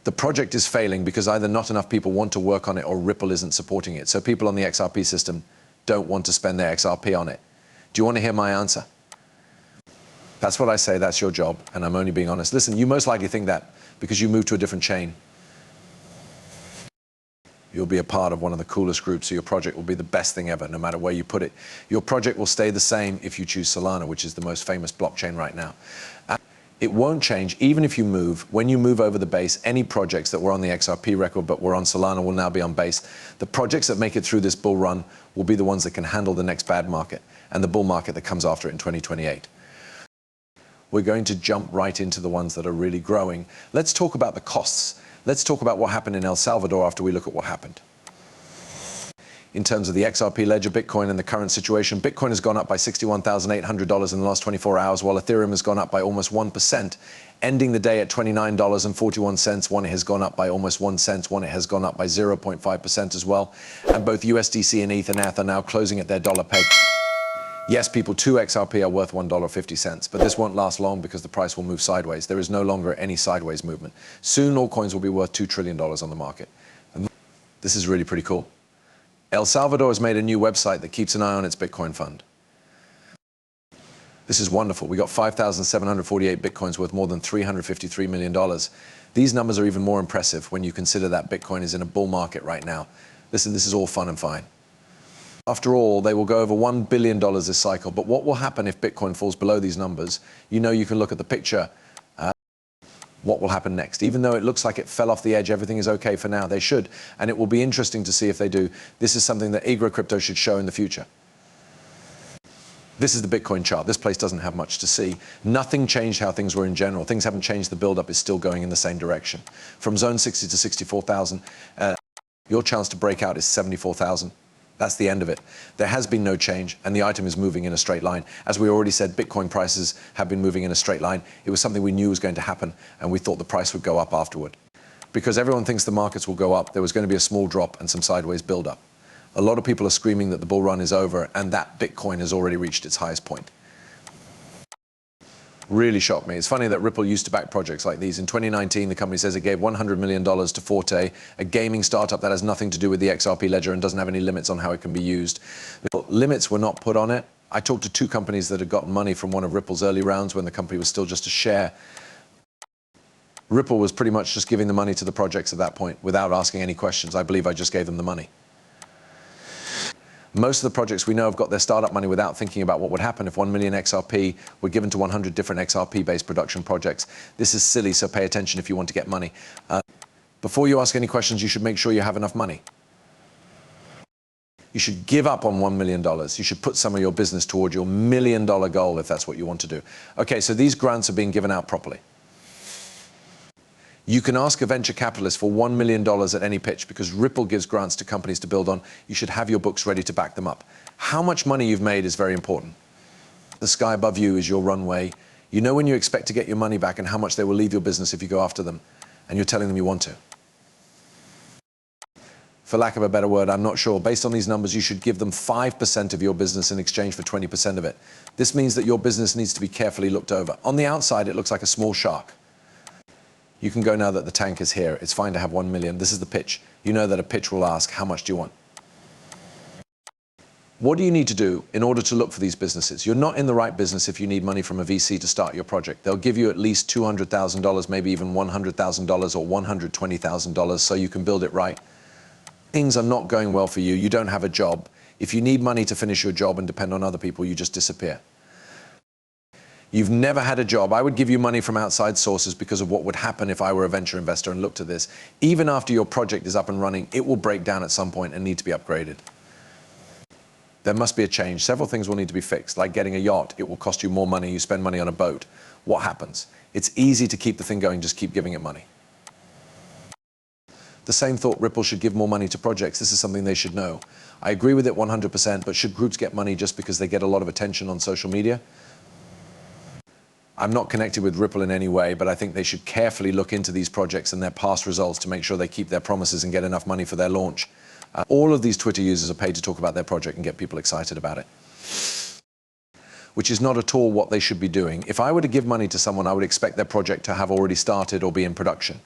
The project is failing because either not enough people want to work on it or Ripple isn't supporting it. So people on the XRP system don't want to spend their XRP on it. Do you want to hear my answer? That's what I say, that's your job, and I'm only being honest. Listen, you most likely think that because you moved to a different chain. You'll be a part of one of the coolest groups, so your project will be the best thing ever, no matter where you put it. Your project will stay the same if you choose Solana, which is the most famous blockchain right now. It won't change even if you move. When you move over the base, any projects that were on the XRP record but were on Solana will now be on base. The projects that make it through this bull run will be the ones that can handle the next bad market and the bull market that comes after it in 2028. We're going to jump right into the ones that are really growing. Let's talk about the costs. Let's talk about what happened in El Salvador after we look at what happened. In terms of the XRP ledger, Bitcoin, and the current situation, Bitcoin has gone up by $61,800 in the last 24 hours, while Ethereum has gone up by almost 1%, ending the day at $29.41. One, it has gone up by almost 1 cent. One, it has gone up by 0.5% as well. And both USDC and ETH are now closing at their dollar peg. Yes, people, 2 XRP are worth $1.50, but this won't last long because the price will move sideways. There is no longer any sideways movement. Soon, all coins will be worth $2 trillion on the market. And this is really pretty cool. El Salvador has made a new website that keeps an eye on its Bitcoin fund. This is wonderful. We got 5,748 Bitcoins worth more than $353 million. These numbers are even more impressive when you consider that Bitcoin is in a bull market right now. Listen, this is all fun and fine. After all, they will go over $1 billion this cycle. But what will happen if Bitcoin falls below these numbers? You know, you can look at the picture. What will happen next? Even though it looks like it fell off the edge, everything is okay for now. They should. And it will be interesting to see if they do. This is something that Agro Crypto should show in the future. This is the Bitcoin chart. This place doesn't have much to see. Nothing changed how things were in general. Things haven't changed. The build-up is still going in the same direction. From zone 60 to 64,000, your chance to break out is 74,000. That's the end of it. There has been no change, and the item is moving in a straight line. As we already said, Bitcoin prices have been moving in a straight line. It was something we knew was going to happen, and we thought the price would go up afterward. Because everyone thinks the markets will go up, there was going to be a small drop and some sideways build-up. A lot of people are screaming that the bull run is over, and that Bitcoin has already reached its highest point. Really shocked me. It's funny that Ripple used to back projects like these. In 2019, the company says it gave $100 million to Forte, a gaming startup that has nothing to do with the XRP ledger and doesn't have any limits on how it can be used. Limits were not put on it. I talked to 2 companies that had gotten money from one of Ripple's early rounds when the company was still just a share. Ripple was pretty much just giving the money to the projects at that point without asking any questions. I believe I just gave them the money. Most of the projects we know have got their startup money without thinking about what would happen if 1 million XRP were given to 100 different XRP-based production projects. This is silly, so pay attention if you want to get money. Before you ask any questions, you should make sure you have enough money. You should give up on $1 million. You should put some of your business toward your $1 million goal if that's what you want to do. Okay, so these grants are being given out properly. You can ask a venture capitalist for $1 million at any pitch because Ripple gives grants to companies to build on. You should have your books ready to back them up. How much money you've made is very important. The sky above you is your runway. You know when you expect to get your money back and how much they will leave your business if you go after them, and you're telling them you want to. For lack of a better word, I'm not sure. Based on these numbers, you should give them 5% of your business in exchange for 20% of it. This means that your business needs to be carefully looked over. On the outside, it looks like a small shark. You can go now that the tank is here. It's fine to have 1 million. This is the pitch. You know that a pitch will ask, how much do you want? What do you need to do in order to look for these businesses? You're not in the right business if you need money from a VC to start your project. They'll give you at least $200,000, maybe even $100,000 or $120,000 so you can build it right. Things are not going well for you. You don't have a job. If you need money to finish your job and depend on other people, you just disappear. You've never had a job. I would give you money from outside sources because of what would happen if I were a venture investor and looked at this. Even after your project is up and running, it will break down at some point and need to be upgraded. There must be a change. Several things will need to be fixed, like getting a yacht. It will cost you more money. You spend money on a boat. What happens? It's easy to keep the thing going. Just keep giving it money. The same thought, Ripple should give more money to projects. This is something they should know. I agree with it 100%, but should groups get money just because they get a lot of attention on social media? I'm not connected with Ripple in any way, but I think they should carefully look into these projects and their past results to make sure they keep their promises and get enough money for their launch. All of these Twitter users are paid to talk about their project and get people excited about it, which is not at all what they should be doing. If I were to give money to someone, I would expect their project to have already started or be in production.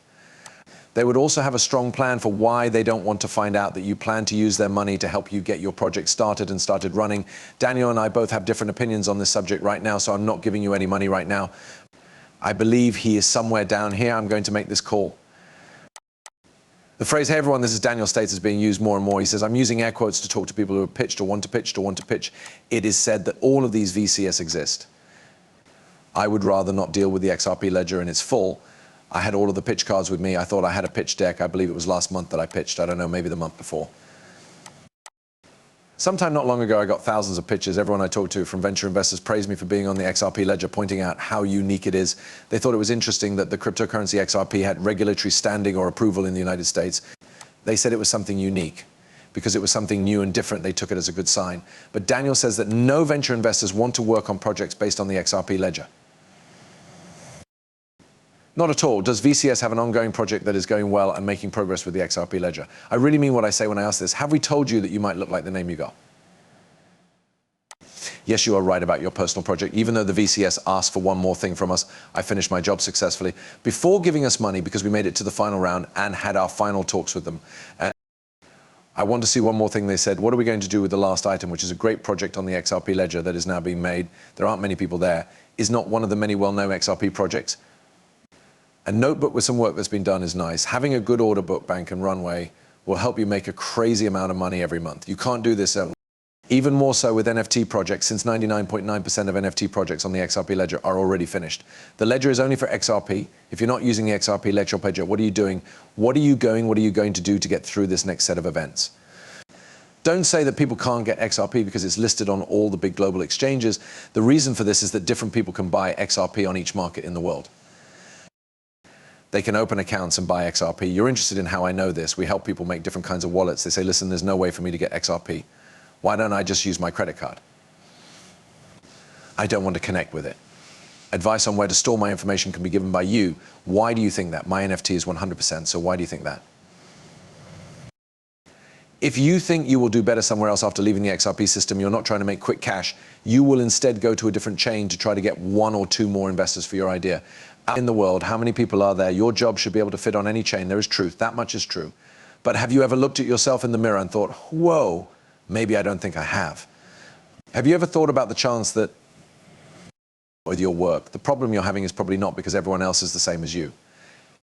They would also have a strong plan for why they don't want to find out that you plan to use their money to help you get your project started and started running. Daniel and I both have different opinions on this subject right now, so I'm not giving you any money right now. I believe he is somewhere down here. I'm going to make this call. The phrase, "Hey everyone, this is Daniel States," is being used more and more. He says, "I'm using air quotes to talk to people who have pitched or want to pitch or want to pitch." It is said that all of these VCS exist. I would rather not deal with the XRP ledger in its full. I had all of the pitch cards with me. I thought I had a pitch deck. I believe it was last month that I pitched. I don't know, maybe the month before. Sometime not long ago, I got thousands of pitches. Everyone I talked to from venture investors praised me for being on the XRP ledger, pointing out how unique it is. They thought it was interesting that the cryptocurrency XRP had regulatory standing or approval in the United States. They said it was something unique. Because it was something new and different, they took it as a good sign. But Daniel says that no venture investors want to work on projects based on the XRP ledger. Not at all. Does VCS have an ongoing project that is going well and making progress with the XRP ledger? I really mean what I say when I ask this. Have we told you that you might look like the name you got? Yes, you are right about your personal project. Even though the VCS asked for one more thing from us, I finished my job successfully. Before giving us money, because we made it to the final round and had our final talks with them, I want to see one more thing. They said, what are we going to do with the last item, which is a great project on the XRP ledger that is now being made? There aren't many people there. Is not one of the many well-known XRP projects. A notebook with some work that's been done is nice. Having a good order book bank and runway will help you make a crazy amount of money every month. You can't do this even more so with NFT projects, since 99.9% of NFT projects on the XRP ledger are already finished. The ledger is only for XRP. If you're not using the XRP ledger, what are you doing? What are you going to do to get through this next set of events? Don't say that people can't get XRP because it's listed on all the big global exchanges. The reason for this is that different people can buy XRP on each market in the world. They can open accounts and buy XRP. You're interested in how I know this. We help people make different kinds of wallets. They say, listen, there's no way for me to get XRP. Why don't I just use my credit card? I don't want to connect with it. Advice on where to store my information can be given by you. Why do you think that? My NFT is 100%, so why do you think that? If you think you will do better somewhere else after leaving the XRP system, you're not trying to make quick cash, you will instead go to a different chain to try to get one or two more investors for your idea. In the world, how many people are there? Your job should be able to fit on any chain. There is truth. That much is true. But have you ever looked at yourself in the mirror and thought, whoa, maybe I don't think I have? Have you ever thought about the chance that with your work, the problem you're having is probably not because everyone else is the same as you.